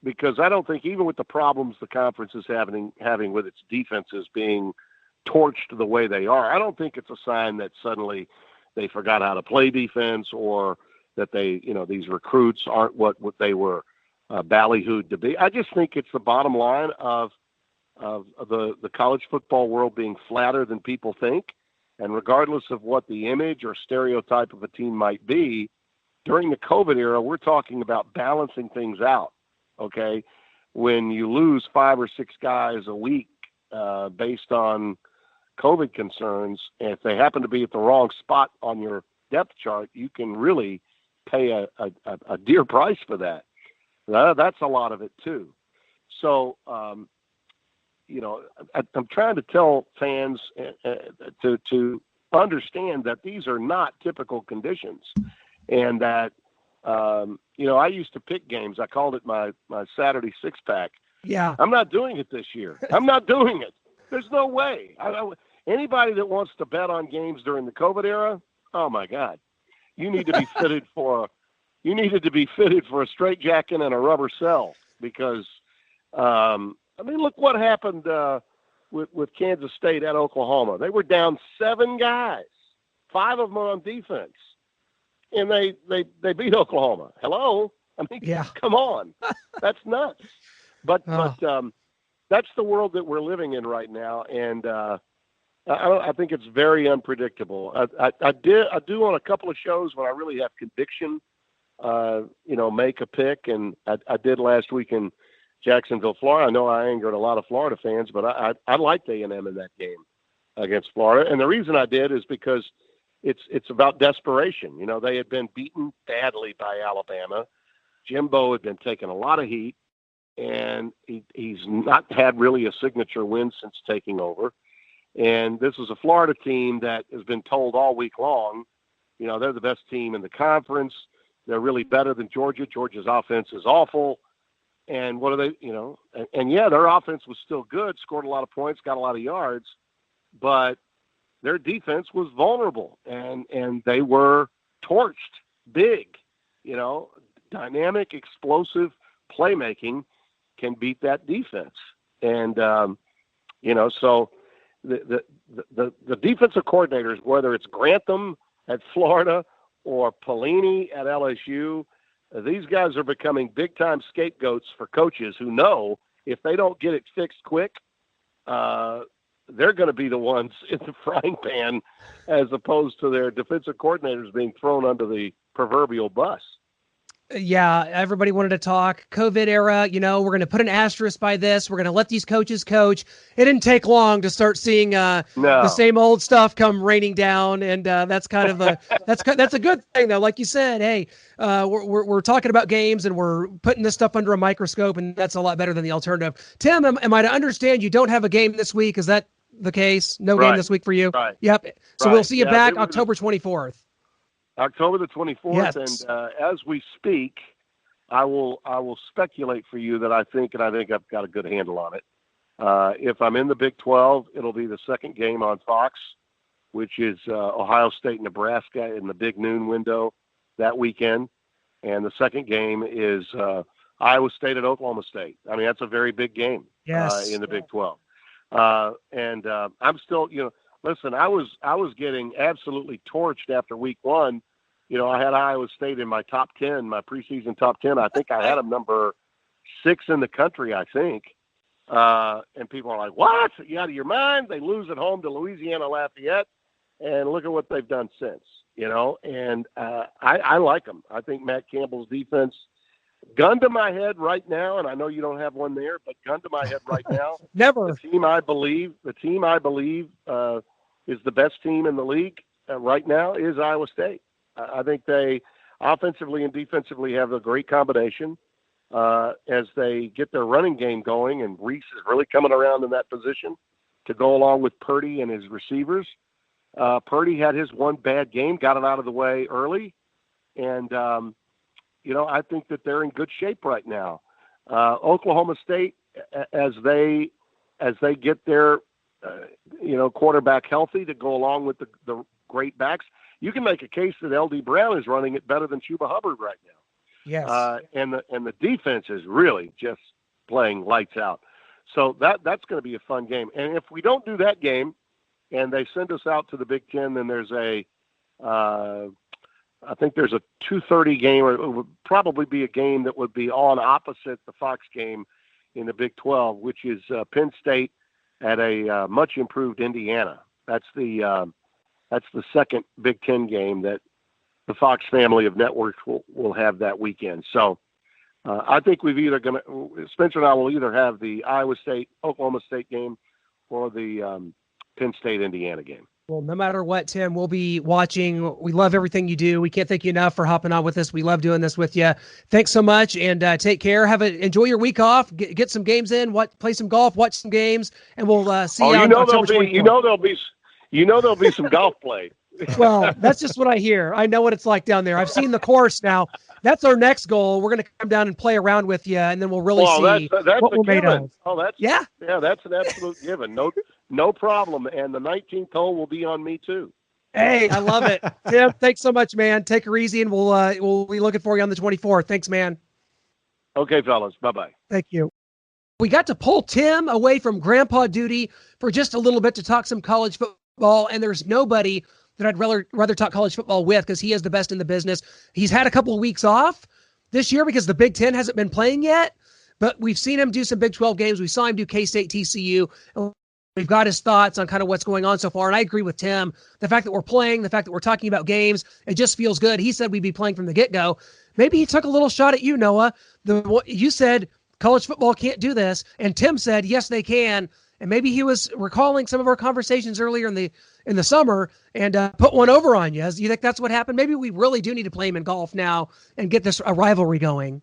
because I don't think, even with the problems the conference is having with its defenses being torched the way they are, I don't think it's a sign that suddenly they forgot how to play defense, or that these recruits aren't what they were ballyhooed to be. I just think it's the bottom line of the college football world being flatter than people think. And regardless of what the image or stereotype of a team might be, during the COVID era, we're talking about balancing things out. Okay. When you lose 5 or 6 guys a week based on COVID concerns, and if they happen to be at the wrong spot on your depth chart, you can really pay a dear price for that. That's a lot of it too. So, I'm trying to tell fans to understand that these are not typical conditions, and that, I used to pick games. I called it my Saturday 6-pack. Yeah. I'm not doing it this year. I'm not doing it. There's no way. Anybody that wants to bet on games during the COVID era, oh my God, you need to be fitted for a straitjacket and a rubber cell, because, look what happened with Kansas State at Oklahoma. They were down 7 guys, 5 of them on defense, and they beat Oklahoma. Hello? Come on. That's nuts. But that's the world that we're living in right now, and I think it's very unpredictable. I do on a couple of shows when I really have conviction, make a pick, and I did last week in Jacksonville, Florida. I know I angered a lot of Florida fans, but I liked A&M in that game against Florida. And the reason I did is because it's about desperation. They had been beaten badly by Alabama. Jimbo had been taking a lot of heat, and he's not had really a signature win since taking over. And this is a Florida team that has been told all week long, they're the best team in the conference. They're really better than Georgia. Georgia's offense is awful. And what are they, their offense was still good, scored a lot of points, got a lot of yards, but their defense was vulnerable, and they were torched big. Dynamic, explosive playmaking can beat that defense. And, so the defensive coordinators, whether it's Grantham at Florida or Pelini at LSU, these guys are becoming big-time scapegoats for coaches who know if they don't get it fixed quick, they're going to be the ones in the frying pan, as opposed to their defensive coordinators being thrown under the proverbial bus. Yeah, everybody wanted to talk COVID era. We're going to put an asterisk by this. We're going to let these coaches coach. It didn't take long to start seeing the same old stuff come raining down, and that's kind of that's a good thing though. Like you said, hey, we're talking about games and we're putting this stuff under a microscope, and that's a lot better than the alternative. Tim, am I to understand you don't have a game this week? Is that the case? No game this week for you? Right. Yep. So we'll see you back October 24th. October the 24th, yes. And as we speak, I will speculate for you that I think I've got a good handle on it. If I'm in the Big 12, it'll be the second game on Fox. which is Ohio State, Nebraska in the big noon window that weekend. And the second game is Iowa State at Oklahoma State. I mean, that's a very big game in the Big 12. And I'm still, listen, I was getting absolutely torched after week one. I had Iowa State in my top 10, my preseason top 10. I think I had them number 6 in the country, I think. And people are like, what? Are you out of your mind? They lose at home to Louisiana Lafayette. And look at what they've done since, And I like them. I think Matt Campbell's defense, gun to my head right now, and I know you don't have one there, but gun to my head right now, never. The team I believe is the best team in the league right now is Iowa State. I think they offensively and defensively have a great combination as they get their running game going, and Reese is really coming around in that position to go along with Purdy and his receivers. Purdy had his one bad game, got it out of the way early, and I think that they're in good shape right now. Oklahoma State, as they get their quarterback healthy to go along with the great backs, you can make a case that LD Brown is running it better than Chuba Hubbard right now. Yes. And the defense is really just playing lights out. So that's going to be a fun game. And if we don't do that game and they send us out to the Big Ten, then there's I think there's a 2:30 game, or it would probably be a game that would be on opposite the Fox game in the Big 12, which is Penn State at a much improved Indiana. That's the second Big Ten game that the Fox family of networks will have that weekend. So I think Spencer and I will either have the Iowa State, Oklahoma State game or the Penn State, Indiana game. Well, no matter what, Tim, we'll be watching. We love everything you do. We can't thank you enough for hopping on with us. We love doing this with you. Thanks so much, and take care. Enjoy your week off. Get some games in. Play some golf. Watch some games, and we'll see you on October 24th. There'll be some golf play. Well, that's just what I hear. I know what it's like down there. I've seen the course now. That's our next goal. We're going to come down and play around with you, and then we'll really see that's what we're made of. Oh, that's an absolute given. No problem. And the 19th hole will be on me too. Hey, I love it, Tim. Thanks so much, man. Take her easy, and we'll be looking for you on the 24th. Thanks, man. Okay, fellas. Bye-bye. Thank you. We got to pull Tim away from grandpa duty for just a little bit to talk some college football, and there's nobody that I'd rather talk college football with because he is the best in the business. He's had a couple of weeks off this year because the Big Ten hasn't been playing yet, but we've seen him do some Big 12 games. We saw him do K-State, TCU, and we've got his thoughts on kind of what's going on so far. And I agree with Tim. The fact that we're playing, the fact that we're talking about games, it just feels good. He said we'd be playing from the get-go. Maybe he took a little shot at you, Noah. You said college football can't do this, and Tim said, yes, they can. And maybe he was recalling some of our conversations earlier in the summer and put one over on you. You think that's what happened? Maybe we really do need to play him in golf now and get a rivalry going.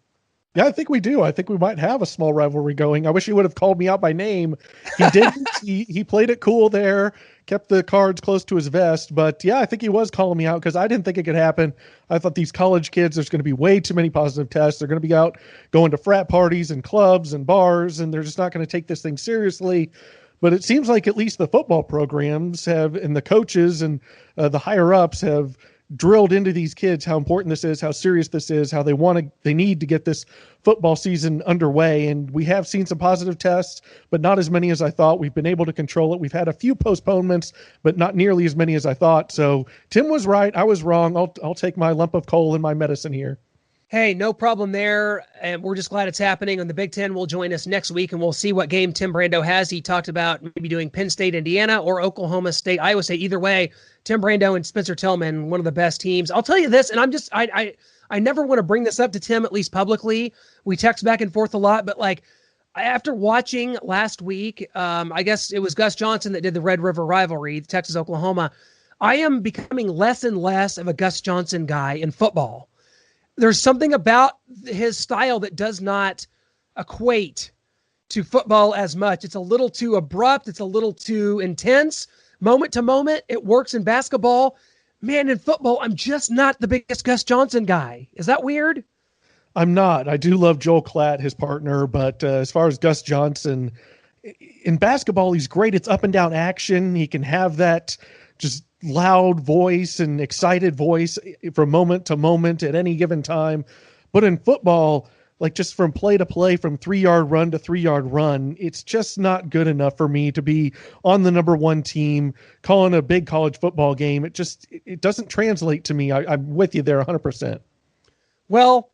Yeah, I think we do. I think we might have a small rivalry going. I wish he would have called me out by name. He didn't. he played it cool there, kept the cards close to his vest. But yeah, I think he was calling me out because I didn't think it could happen. I thought these college kids, there's going to be way too many positive tests. They're going to be out going to frat parties and clubs and bars, and they're just not going to take this thing seriously. But it seems like at least the football programs have, and the coaches and the higher ups have drilled into these kids how important this is, how serious this is, how they need to get this football season underway. And we have seen some positive tests, but not as many as I thought. We've been able to control it. We've had a few postponements, but not nearly as many as I thought. So Tim was right. I was wrong. I'll take my lump of coal in my medicine here. Hey, no problem there. And we're just glad it's happening. And the Big Ten will join us next week, and we'll see what game Tim Brando has. He talked about maybe doing Penn State, Indiana, or Oklahoma State, Iowa State. Either way, Tim Brando and Spencer Tillman, one of the best teams. I'll tell you this, and I never want to bring this up to Tim, at least publicly. We text back and forth a lot, but after watching last week, I guess it was Gus Johnson that did the Red River rivalry, Texas, Oklahoma. I am becoming less and less of a Gus Johnson guy in football. There's something about his style that does not equate to football as much. It's a little too abrupt. It's a little too intense. Moment to moment, it works in basketball. Man, in football, I'm just not the biggest Gus Johnson guy. Is that weird? I'm not. I do love Joel Klatt, his partner, but as far as Gus Johnson, in basketball, he's great. It's up and down action. He can have that just loud voice and excited voice from moment to moment at any given time. But in football, like just from play to play, from 3-yard run to 3-yard run, it's just not good enough for me to be on the number one team calling a big college football game. It doesn't translate to me. I'm with you there 100%. Well,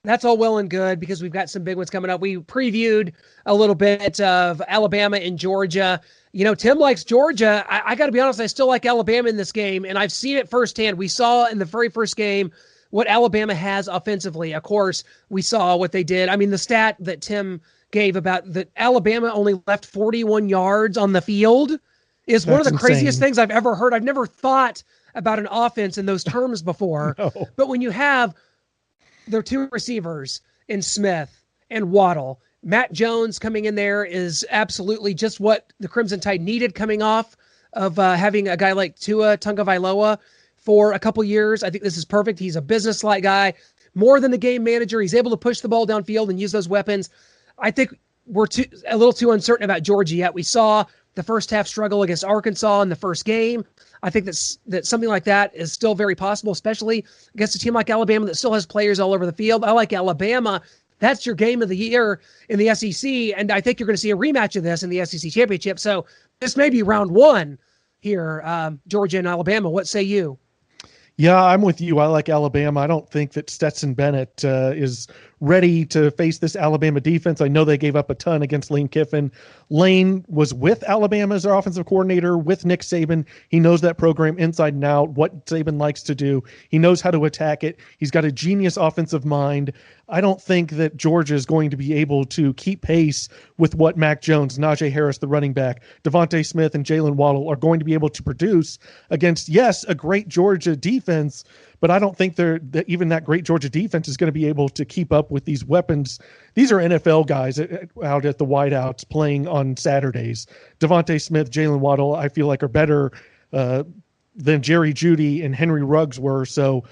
that's all well and good because we've got some big ones coming up. We previewed a little bit of Alabama and Georgia. You know, Tim likes Georgia. I got to be honest, I still like Alabama in this game, and I've seen it firsthand. We saw in the very first game what Alabama has offensively. Of course, we saw what they did. I mean, the stat that Tim gave about that Alabama only left 41 yards on the field is one of the craziest things I've ever heard. I've never thought about an offense in those terms before. No. But when you have their two receivers in Smith and Waddle, Matt Jones coming in there is absolutely just what the Crimson Tide needed coming off of having a guy like Tua Tagovailoa for a couple years. I think this is perfect. He's a business-like guy, more than the game manager. He's able to push the ball downfield and use those weapons. I think we're a little too uncertain about Georgia yet. We saw the first half struggle against Arkansas in the first game. I think that something like that is still very possible, especially against a team like Alabama that still has players all over the field. I like Alabama. That's your game of the year in the SEC, and I think you're going to see a rematch of this in the SEC championship. So this may be round one here, Georgia and Alabama. What say you? Yeah, I'm with you. I like Alabama. I don't think that Stetson Bennett is ready to face this Alabama defense. I know they gave up a ton against Lane Kiffin. Lane was with Alabama as their offensive coordinator, with Nick Saban. He knows that program inside and out, what Saban likes to do. He knows how to attack it. He's got a genius offensive mind. I don't think that Georgia is going to be able to keep pace with what Mac Jones, Najee Harris, the running back, Devontae Smith, and Jalen Waddle are going to be able to produce against, yes, a great Georgia defense, but I don't think even that great Georgia defense is going to be able to keep up with these weapons. These are NFL guys out at the wideouts playing on Saturdays. Devontae Smith, Jalen Waddle, I feel like are better than Jerry Jeudy and Henry Ruggs were. So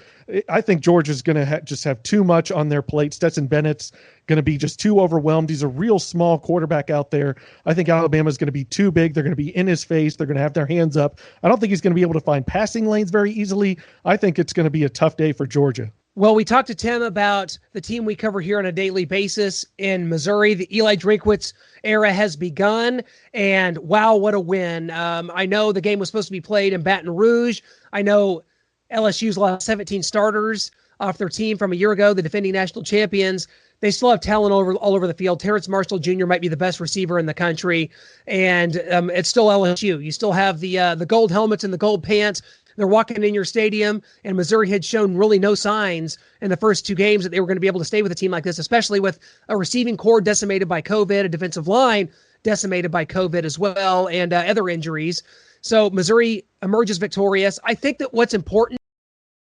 I think Georgia's going to just have too much on their plate. Stetson Bennett's going to be just too overwhelmed. He's a real small quarterback out there. I think Alabama's going to be too big. They're going to be in his face. They're going to have their hands up. I don't think he's going to be able to find passing lanes very easily. I think it's going to be a tough day for Georgia. Well, we talked to Tim about the team we cover here on a daily basis in Missouri. The Eli Drinkwitz era has begun, and wow, what a win. I know the game was supposed to be played in Baton Rouge. I know LSU's lost 17 starters off their team from a year ago, the defending national champions. They still have talent all over the field. Terrence Marshall Jr. might be the best receiver in the country, and it's still LSU. You still have the gold helmets and the gold pants. They're walking in your stadium, and Missouri had shown really no signs in the first two games that they were going to be able to stay with a team like this, especially with a receiving core decimated by COVID, a defensive line decimated by COVID as well, and other injuries. So Missouri emerges victorious. I think that what's important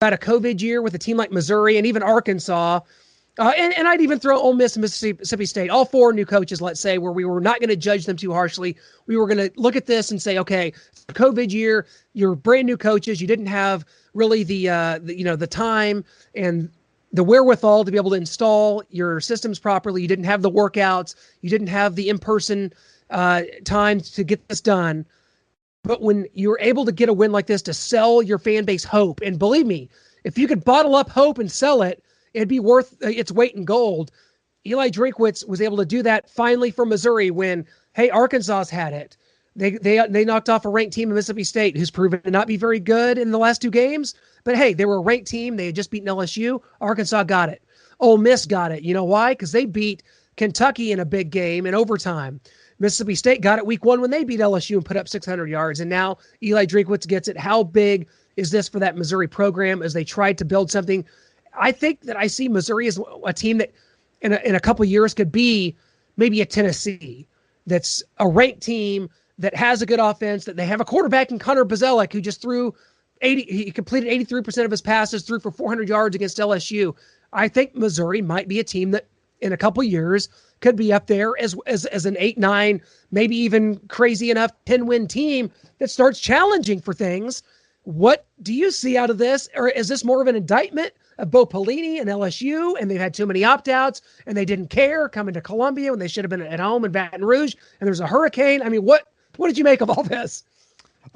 about a COVID year with a team like Missouri and even Arkansas, and I'd even throw Ole Miss and Mississippi State, all four new coaches, let's say, where we were not going to judge them too harshly. We were going to look at this and say, okay, COVID year, you're brand new coaches. You didn't have really the time and the wherewithal to be able to install your systems properly. You didn't have the workouts. You didn't have the in-person time to get this done. But when you're able to get a win like this to sell your fan base hope, and believe me, if you could bottle up hope and sell it, it'd be worth its weight in gold. Eli Drinkwitz was able to do that finally for Missouri when, hey, Arkansas's had it. They knocked off a ranked team in Mississippi State who's proven to not be very good in the last two games. But, hey, they were a ranked team. They had just beaten LSU. Arkansas got it. Ole Miss got it. You know why? Because they beat Kentucky in a big game in overtime. Mississippi State got it week one when they beat LSU and put up 600 yards. And now Eli Drinkwitz gets it. How big is this for that Missouri program as they tried to build something? I think that I see Missouri as a team that in a couple of years could be maybe a Tennessee that's a ranked team that has a good offense, that they have a quarterback in Connor Bazelak who just he completed 83% of his passes, threw for 400 yards against LSU. I think Missouri might be a team that in a couple of years could be up there as an 8-9, maybe even crazy enough 10-win team that starts challenging for things. What do you see out of this? Or is this more of an indictment of Bo Pelini and LSU, and they've had too many opt-outs, and they didn't care coming to Columbia when they should have been at home in Baton Rouge, and there's a hurricane? I mean, what did you make of all this?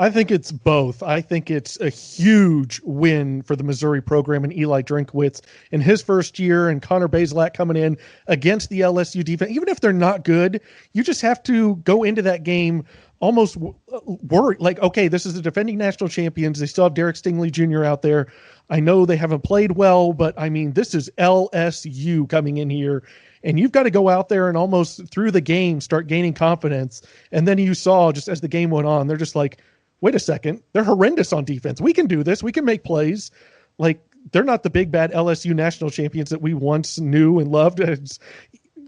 I think it's both. I think it's a huge win for the Missouri program and Eli Drinkwitz in his first year, and Connor Bazelak coming in against the LSU defense. Even if they're not good, you just have to go into that game almost worried, like, okay, this is the defending national champions. They still have Derek Stingley Jr. out there. I know they haven't played well, but I mean, this is LSU coming in here. And you've got to go out there and almost through the game start gaining confidence. And then you saw, just as the game went on, they're just like, wait a second, they're horrendous on defense. We can do this. We can make plays. Like, they're not the big bad LSU national champions that we once knew and loved as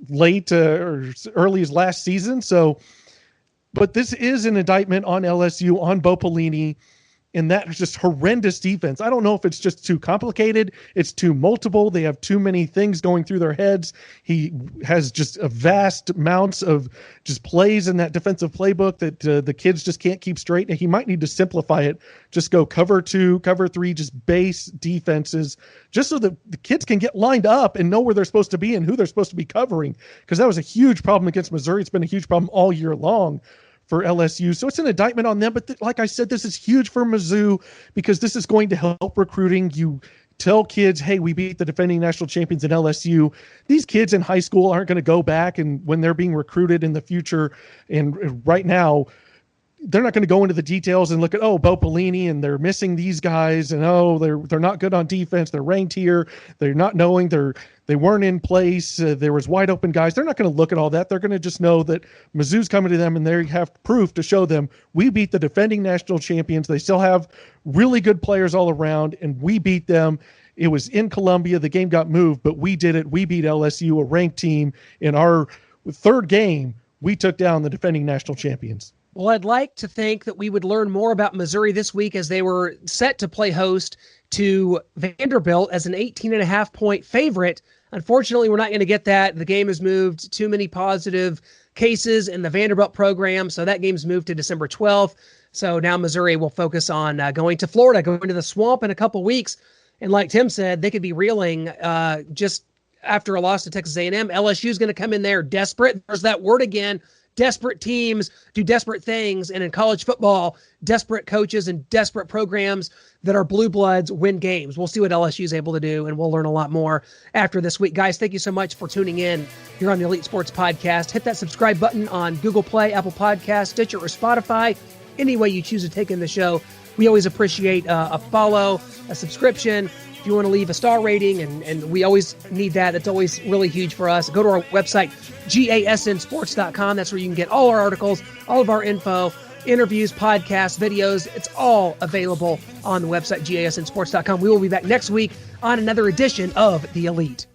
late or early as last season. So, but this is an indictment on LSU, on Bo Pelini, and that is just horrendous defense. I don't know if it's just too complicated. It's too multiple. They have too many things going through their heads. He has just a vast amounts of just plays in that defensive playbook that the kids just can't keep straight. And he might need to simplify it. Just go cover 2, cover 3, just base defenses, just so that the kids can get lined up and know where they're supposed to be and who they're supposed to be covering. Because that was a huge problem against Missouri. It's been a huge problem all year long for LSU. So it's an indictment on them. But like I said, this is huge for Mizzou because this is going to help recruiting. You tell kids, hey, we beat the defending national champions in LSU. These kids in high school aren't going to go back, and when they're being recruited in the future and right now, they're not going to go into the details and look at, oh, Bo Pelini, and they're missing these guys, and oh, they're not good on defense. They're ranked here. They're not knowing they weren't in place. There was wide open guys. They're not going to look at all that. They're going to just know that Mizzou's coming to them, and they have proof to show them we beat the defending national champions. They still have really good players all around, and we beat them. It was in Columbia. The game got moved, but we did it. We beat LSU, a ranked team. In our third game, we took down the defending national champions. Well, I'd like to think that we would learn more about Missouri this week as they were set to play host to Vanderbilt as an 18.5-point favorite. Unfortunately, we're not going to get that. The game has moved. Too many positive cases in the Vanderbilt program, so that game's moved to December 12th. So now Missouri will focus on going to Florida, going to the Swamp in a couple weeks. And like Tim said, they could be reeling just after a loss to Texas A&M. LSU is going to come in there desperate. There's that word again. Desperate teams do desperate things, and in college football, desperate coaches and desperate programs that are blue bloods win games. We'll see what LSU is able to do, and we'll learn a lot more after this week. Guys, thank you so much for tuning in here on the Elite Sports Podcast. Hit that subscribe button on Google Play, Apple Podcasts, Stitcher, or Spotify. Any way you choose to take in the show, we always appreciate a follow, a subscription. If you want to leave a star rating, and we always need that. It's always really huge for us. Go to our website, gasnsports.com. That's where you can get all our articles, all of our info, interviews, podcasts, videos. It's all available on the website, gasnsports.com. We will be back next week on another edition of The Elite.